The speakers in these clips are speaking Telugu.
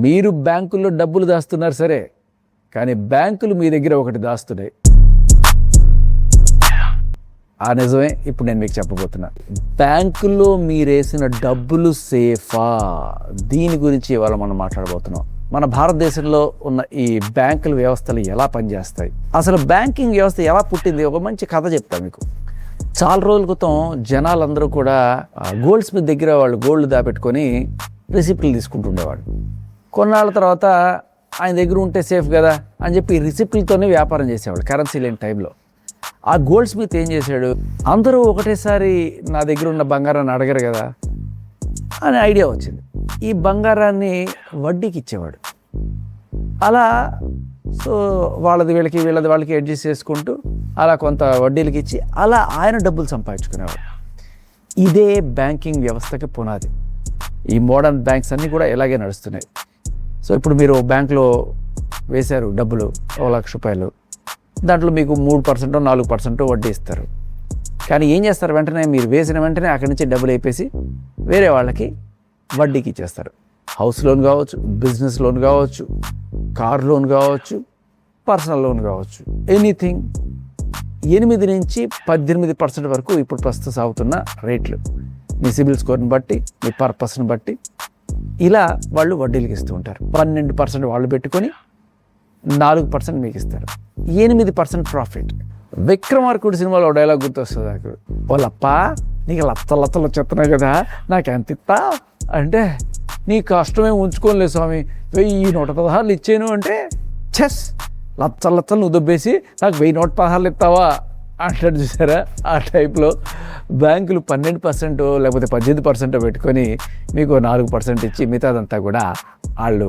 మీరు బ్యాంకుల్లో డబ్బులు దాస్తున్నారు సరే, కానీ బ్యాంకులు మీ దగ్గర ఒకటి దాస్తున్నాయి. ఆ నిజమే ఇప్పుడు నేను మీకు చెప్పబోతున్నా. బ్యాంకుల్లో మీరేసిన డబ్బులు సేఫా, దీని గురించి ఇవాళ మనం మాట్లాడబోతున్నాం. మన భారతదేశంలో ఉన్న ఈ బ్యాంకుల వ్యవస్థలు ఎలా పనిచేస్తాయి, అసలు బ్యాంకింగ్ వ్యవస్థ ఎలా పుట్టింది, ఒక మంచి కథ చెప్తాను మీకు. చాలా రోజుల క్రితం జనాలందరూ కూడా గోల్డ్ స్మిత్ దగ్గర వాళ్ళు గోల్డ్ దాపెట్టుకొని రిసిప్ట్లు తీసుకుంటుండేవాడు. కొన్నాళ్ళ తర్వాత ఆయన దగ్గర ఉంటే సేఫ్ కదా అని చెప్పి రిసిప్ట్లతోనే వ్యాపారం చేసేవాడు కరెన్సీ లేని టైంలో. ఆ గోల్డ్ స్మిత్ ఏం చేశాడు, అందరూ ఒకటేసారి నా దగ్గర ఉన్న బంగారాన్ని అడగరు కదా అనే ఐడియా వచ్చింది. ఈ బంగారాన్ని వడ్డీకి ఇచ్చేవాడు. అలా సో వాళ్ళది వాళ్ళకి అడ్జస్ట్ చేసుకుంటూ అలా కొంత వడ్డీలకి ఇచ్చి అలా ఆయన డబ్బులు సంపాదించుకునేవాడు. ఇదే బ్యాంకింగ్ వ్యవస్థకి పునాది. ఈ మోడర్న్ బ్యాంక్స్ అన్నీ కూడా ఇలాగే నడుస్తున్నాయి. సో ఇప్పుడు మీరు బ్యాంకులో వేశారు డబ్బులు, 1,00,000 రూపాయలు, దాంట్లో మీకు 3% 4% వడ్డీ ఇస్తారు. కానీ ఏం చేస్తారు, వెంటనే మీరు వేసిన వెంటనే అక్కడి నుంచి డబ్బులు అయిపోయి వేరే వాళ్ళకి వడ్డీకి ఇచ్చేస్తారు. హౌస్ లోన్ కావచ్చు, బిజినెస్ లోన్ కావచ్చు, కార్ లోన్ కావచ్చు, పర్సనల్ లోన్ కావచ్చు, ఎనీథింగ్. 8 నుంచి 18% వరకు ఇప్పుడు ప్రస్తుతం సాగుతున్న రేట్లు మీ సిబిల్ స్కోర్ని బట్టి, మీ పర్పస్ని బట్టి ఇలా వాళ్ళు వడ్డీలకి ఇస్తూ ఉంటారు. 12% వాళ్ళు పెట్టుకొని 4% మీకు ఇస్తారు. 8% ప్రాఫిట్. విక్రమార్కుడి సినిమాలో డైలాగ్ గుర్తొస్తుంది నాకు, వాళ్ళప్ప నీకు లత్తలు వచ్చేస్తున్నాయి కదా, నాకు ఎంత ఇస్తా అంటే, నీ కష్టమే ఉంచుకోలేదు స్వామి, 1,116 ఇచ్చాను అంటే, చెస్ లచ్చలు నువ్వు దొబ్బేసి నాకు 1,116 ఇస్తావా అంటాడు చూసారా. ఆ టైప్లో బ్యాంకులు 12% లేకపోతే 18% పెట్టుకొని మీకు 4% ఇచ్చి మిగతాదంతా కూడా వాళ్ళు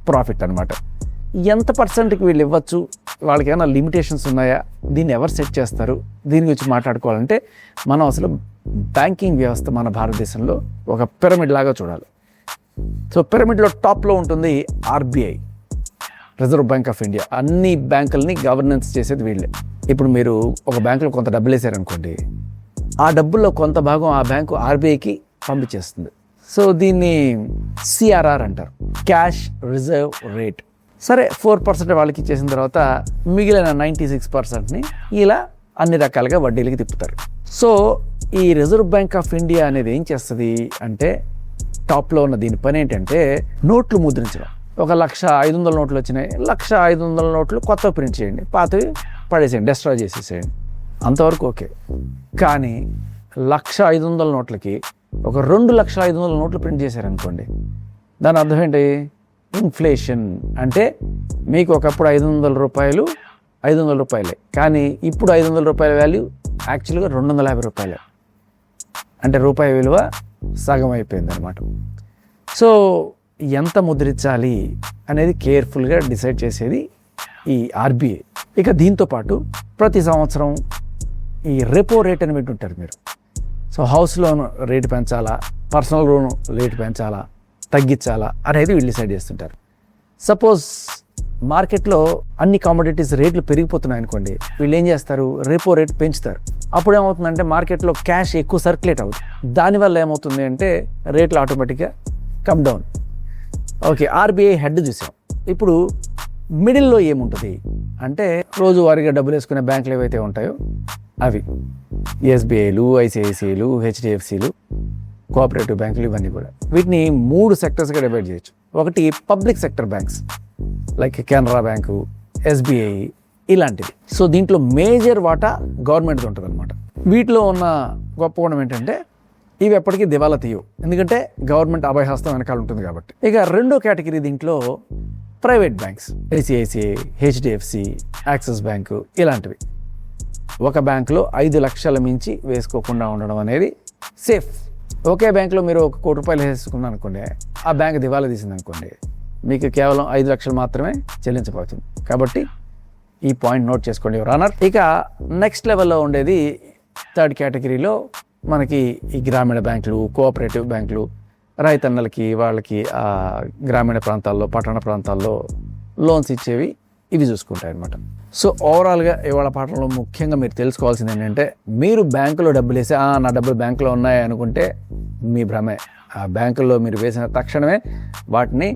ప్రాఫిట్ అనమాట. ఎంత పర్సెంట్కి వీళ్ళు ఇవ్వచ్చు, వాళ్ళకి ఏమైనా లిమిటేషన్స్ ఉన్నాయా, దీన్ని ఎవరు సెట్ చేస్తారు, దీని గురించి మాట్లాడుకోవాలంటే మనం అసలు బ్యాంకింగ్ వ్యవస్థ మన భారతదేశంలో ఒక పిరమిడ్ లాగా చూడాలి. సో పిరమిడ్లో టాప్లో ఉంటుంది RBI, reserve bank of India. అన్ని బ్యాంకుల్ని గవర్నెన్స్ చేసేది వీళ్ళే. ఇప్పుడు మీరు ఒక బ్యాంకులో కొంత డబ్బులు వేసారనుకోండి, ఆ డబ్బుల్లో కొంత భాగం ఆ బ్యాంకు ఆర్బీఐకి పంపించేస్తుంది. సో దీన్ని సిఆర్ఆర్ అంటారు, క్యాష్ రిజర్వ్ రేట్. సరే 4% వాళ్ళకి ఇచ్చేసిన తర్వాత మిగిలిన 96%ని ఇలా అన్ని రకాలుగా వడ్డీలకి తిప్పుతారు. సో ఈ రిజర్వ్ బ్యాంక్ ఆఫ్ ఇండియా అనేది ఏం చేస్తుంది అంటే, టాప్లో ఉన్న దీని పని ఏంటంటే నోట్లు ముద్రించడం. 1,500 నోట్లు వచ్చినాయి, 1,500 నోట్లు కొత్త ప్రింట్ చేయండి, పాతవి పడేసేయండి, డెస్ట్రాయ్ చేసేసేయండి, అంతవరకు ఓకే. కానీ 1,500 నోట్లకి ఒక 2,500,000 నోట్లు ప్రింట్ చేశారనుకోండి, దాని అర్థం ఏంటి, ఇన్ఫ్లేషన్. అంటే మీకు ఒకప్పుడు 500 రూపాయలు 500 రూపాయలే, కానీ ఇప్పుడు 500 రూపాయల వాల్యూ యాక్చువల్గా 250 రూపాయలే. అంటే రూపాయి విలువ సగం అయిపోయింది అనమాట. సో ఎంత ముద్రించాలి అనేది కేర్ఫుల్గా డిసైడ్ చేసేది ఈ ఆర్బీఐ. ఇక దీంతో పాటు ప్రతి సంవత్సరం ఈ రెపో రేట్ అని పెట్టుంటారు మీరు. సో హౌస్ లోన్ రేటు పెంచాలా, పర్సనల్ లోన్ రేటు పెంచాలా, తగ్గించాలా అనేది వీళ్ళు డిసైడ్ చేస్తుంటారు. సపోజ్ మార్కెట్లో అన్ని కామోడిటీస్ రేట్లు పెరిగిపోతున్నాయి అనుకోండి, వీళ్ళు ఏం చేస్తారు, రెపో రేట్ పెంచుతారు. అప్పుడు ఏమవుతుందంటే మార్కెట్లో క్యాష్ ఎక్కువ సర్క్యులేట్ అవుతుంది. దానివల్ల ఏమవుతుంది అంటే రేట్లు ఆటోమేటిక్గా come down. Okay, RBI head చూసాం. ఇప్పుడు మిడిల్లో ఏముంటుంది అంటే, రోజువారీగా డబ్బులు వేసుకునే బ్యాంకులు ఏవైతే ఉంటాయో అవి ఎస్బీఐలు, ఐసిఐసిఐలు, హెచ్డిఎఫ్సిలు, కోఆపరేటివ్ బ్యాంకులు, ఇవన్నీ కూడా. వీటిని 3 సెక్టర్స్గా డివైడ్ చేయొచ్చు. ఒకటి public sector banks like Canara bank, SBI ఇలాంటివి. సో దీంట్లో మేజర్ వాటా గవర్నమెంట్ది ఉంటుంది అనమాట. వీటిలో ఉన్న గొప్ప గుణం ఏంటంటే ఇవి ఎప్పటికీ దివాలా తీయవు, ఎందుకంటే గవర్నమెంట్ అభయహస్తం వెనకాల ఉంటుంది కాబట్టి. ఇక రెండో కేటగిరీ దీంట్లో private banks, ICICI, HDFC, axis bank ఇలాంటివి. ఒక బ్యాంకులో 5 లక్షల మించి వేసుకోకుండా ఉండడం అనేది సేఫ్. ఒకే బ్యాంకులో మీరు 1 కోటి రూపాయలు వేసుకున్నారు అనుకోండి, ఆ బ్యాంక్ దివాలా తీసింది అనుకోండి, మీకు కేవలం 5 లక్షలు మాత్రమే చెల్లించబడుతుంది. కాబట్టి ఈ పాయింట్ నోట్ చేసుకోండి యువర్. ఇక నెక్స్ట్ లెవెల్లో ఉండేది థర్డ్ కేటగిరీలో మనకి ఈ గ్రామీణ బ్యాంకులు, కోఆపరేటివ్ బ్యాంకులు, రైతన్నలకి వాళ్ళకి గ్రామీణ ప్రాంతాల్లో, పట్టణ ప్రాంతాల్లో లోన్స్ ఇచ్చేవి, ఇవి చూసుకుంటాయి అనమాట. సో ఓవరాల్గా ఇవాళ పాఠంలో ముఖ్యంగా మీరు తెలుసుకోవాల్సింది ఏంటంటే, మీరు బ్యాంకులో డబ్బులు వేసి నా డబ్బులు బ్యాంకులో ఉన్నాయి అనుకుంటే మీ భ్రమే. ఆ బ్యాంకుల్లో మీరు వేసిన తక్షణమే వాటిని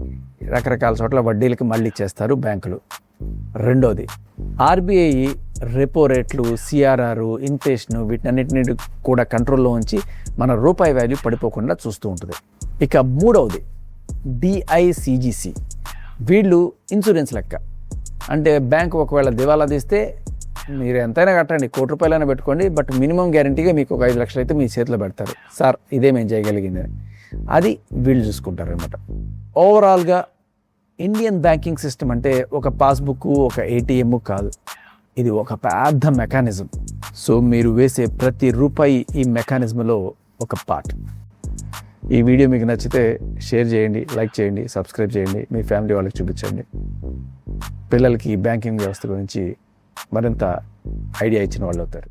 రకరకాల చోట్ల వడ్డీలకి మళ్ళీ ఇచ్చేస్తారు బ్యాంకులు. రెండోది, ఆర్బీఐ రెపో రేట్లు, సిఆర్ఆర్, ఇన్ఫ్లేషన్ వీటన్నిటిని కూడా కంట్రోల్లో ఉంచి మన రూపాయి వాల్యూ పడిపోకుండా చూస్తూ ఉంటుంది. ఇక మూడవది డిఐసిజిసి. వీళ్ళు ఇన్సూరెన్స్ లెక్క. అంటే బ్యాంకు ఒకవేళ దివాలా తీస్తే మీరు ఎంతైనా కట్టండి, ₹1,00,00,000 పెట్టుకోండి, బట్ మినిమం గ్యారంటీగా మీకు ఒక 5 లక్షలు అయితే మీ చేతిలో పెడతారు. సార్ ఇదే మేము చేయగలిగింది అది వీళ్ళు చూసుకుంటారు అనమాట. ఓవరాల్గా ఇండియన్ బ్యాంకింగ్ సిస్టమ్ అంటే ఒక పాస్బుక్, ఒక ఏటీఎం కాదు, ఇది ఒక పెద్ద మెకానిజం. సో మీరు వేసే ప్రతి రూపాయి ఈ మెకానిజంలో ఒక పార్ట్. ఈ వీడియో మీకు నచ్చితే షేర్ చేయండి, లైక్ చేయండి, సబ్స్క్రైబ్ చేయండి, మీ ఫ్యామిలీ వాళ్ళకి చూపించండి. పిల్లలకి బ్యాంకింగ్ వ్యవస్థ గురించి మరింత ఐడియా ఇచ్చిన వాళ్ళు అవుతారు.